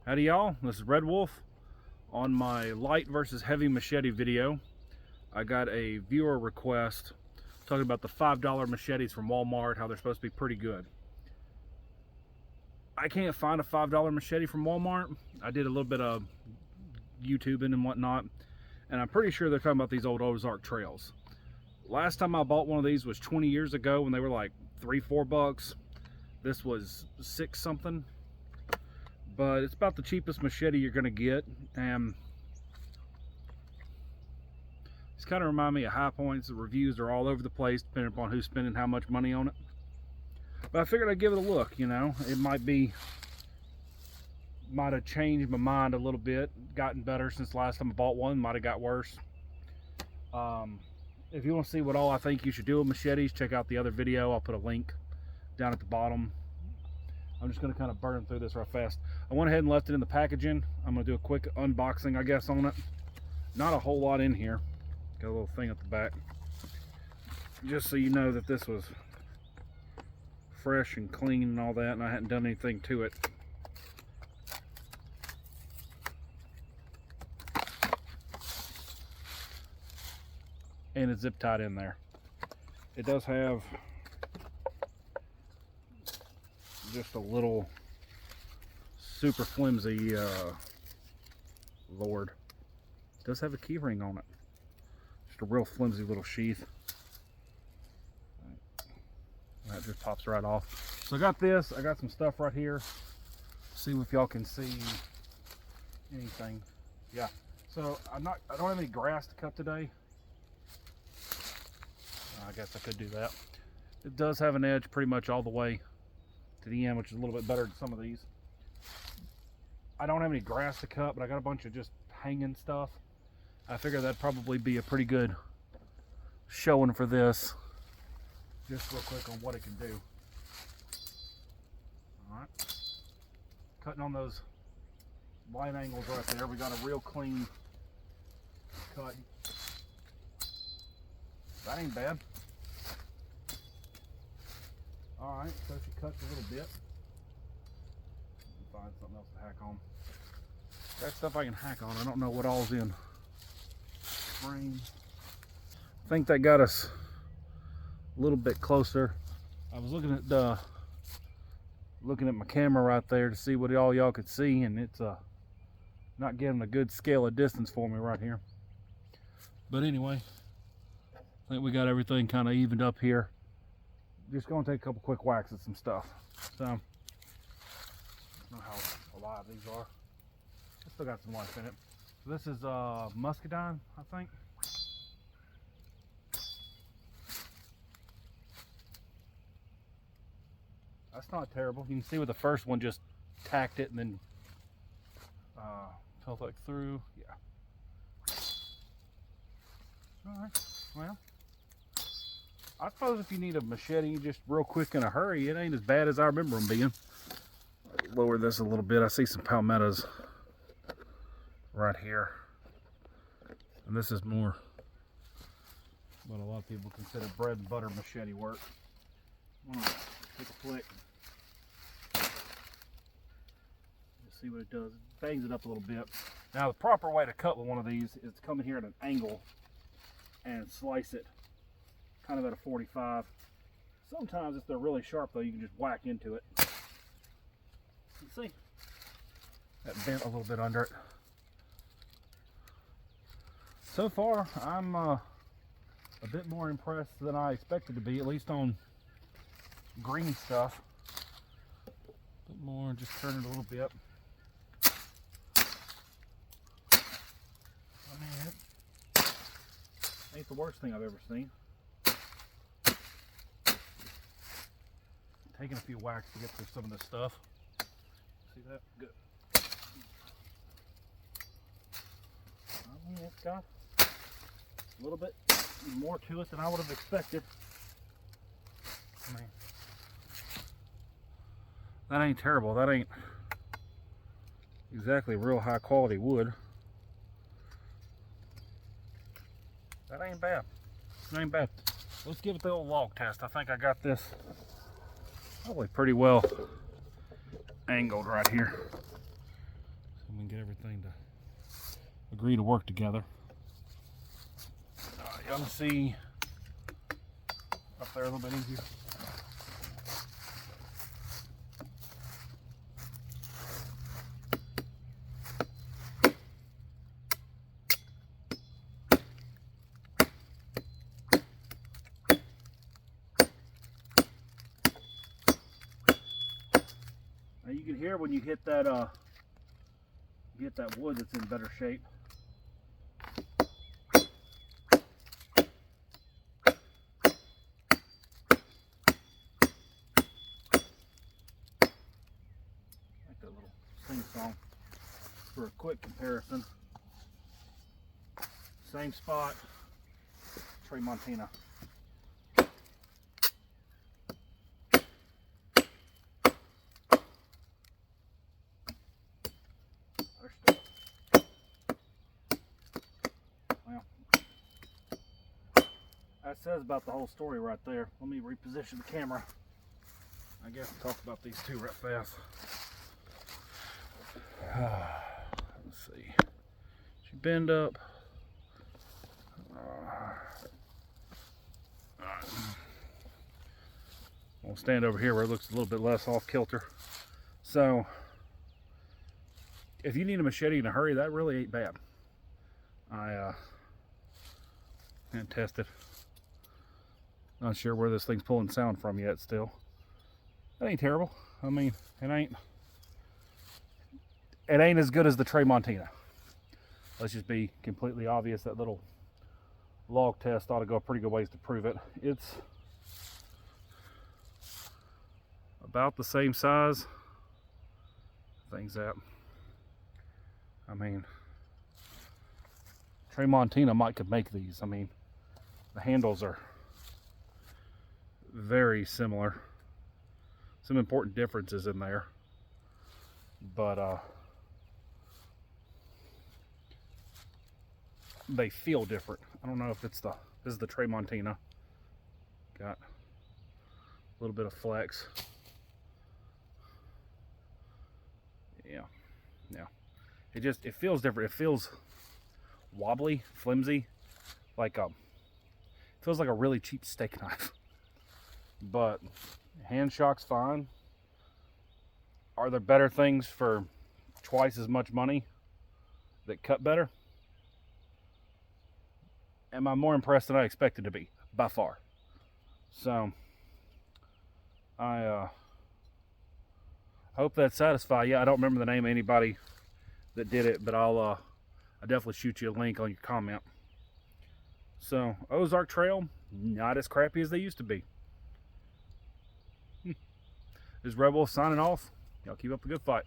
Howdy y'all, this is Redwolf. On my light versus heavy machete video, I got a viewer request talking about the $5 machetes from Walmart, how they're supposed to be pretty good. I can't find a $5 machete from Walmart. I did a little bit of YouTubing and whatnot, and I'm pretty sure they're talking about these old Ozark Trails. Last time I bought one of these was 20 years ago when they were like $3-4 bucks. This was 6 something. But it's about the cheapest machete you're gonna get, and it's kind of remind me of High Points. The reviews are all over the place depending upon who's spending how much money on it. But I figured I'd give it a look. You know, it might have changed my mind a little bit, gotten better since the last time I bought one. Might have got worse. If you want to see what all I think you should do with machetes, check out the other video. I'll put a link down at the bottom. I'm just going to kind of burn through this real fast. I went ahead and left it in the packaging. I'm going to do a quick unboxing, I guess, on it. Not a whole lot in here. Got a little thing at the back. Just so you know that this was fresh and clean and all that, and I hadn't done anything to it. And it's zip tied in there. It does have just a little super flimsy Lord. It does have a key ring on it. Just a real flimsy little sheath. That just pops right off. So I got this. I got some stuff right here. See if y'all can see anything. Yeah. So I don't have any grass to cut today. I guess I could do that. It does have an edge pretty much all the way to the end, which is a little bit better than some of these. I don't have any grass to cut, but I got a bunch of just hanging stuff. I figure that'd probably be a pretty good showing for this. Just real quick on what it can do. Alright. Cutting on those line angles right there. We got a real clean cut. That ain't bad. Alright, so she cuts a little bit. Find something else to hack on. That stuff I can hack on. I don't know what all's in frame. I think that got us a little bit closer. I was looking at my camera right there to see what all y'all could see, and it's not getting a good scale of distance for me right here. But anyway, I think we got everything kind of evened up here. Just gonna take a couple quick whacks at some stuff. So, I don't know how alive these are. I still got some life in it. So this is muscadine, I think. That's not terrible. You can see with the first one just tacked it and then fell like through. Yeah. All right. Well, I suppose if you need a machete just real quick in a hurry, it ain't as bad as I remember them being. Lower this a little bit. I see some palmettos right here. And this is more what a lot of people consider bread and butter machete work. I'm gonna take a flick. Let's see what it does. It bangs it up a little bit. Now the proper way to cut with one of these is to come in here at an angle and slice it kind of at a 45. Sometimes if they're really sharp though, you can just whack into it. You see? That bent a little bit under it. So far, I'm a bit more impressed than I expected to be, at least on green stuff. A bit more, just turn it a little bit. I mean, it ain't the worst thing I've ever seen. Taking a few whacks to get through some of this stuff. See that? Good. I mean, it's got a little bit more to it than I would have expected. I mean, that ain't terrible. That ain't exactly real high quality wood. That ain't bad. That ain't bad. Let's give it the old log test. I think I got this probably pretty well angled right here. and we can get everything to agree to work together. Y'all can see up there a little bit easier. Now you can hear when you hit that wood that's in better shape. Like that little sing song for a quick comparison. Same spot, Tramontina. That says about the whole story right there. Let me reposition the camera. I guess I'll talk about these two right fast. Let's see. She bend up. We'll stand over here where it looks a little bit less off kilter. So, if you need a machete in a hurry, that really ain't bad. I haven't tested. Not sure where this thing's pulling sound from yet still. That ain't terrible. I mean, it ain't as good as the Tramontina. Let's just be completely obvious. That little log test ought to go a pretty good ways to prove it. It's about the same size. Things that, I mean, Tramontina might could make these. I mean, the handles are very similar. Some important differences in there, but they feel different. I don't know if it's this is the Tramontina. Got a little bit of flex. Yeah. It feels different. It feels wobbly, flimsy, like it feels like a really cheap steak knife. But hand shock's fine. Are there better things for twice as much money that cut better? Am I more impressed than I expected to be? By far. So I hope that satisfies you. I don't remember the name of anybody that did it, but I'll definitely shoot you a link on your comment. So Ozark Trail, not as crappy as they used to be. This is Redwolf signing off. Y'all keep up the good fight.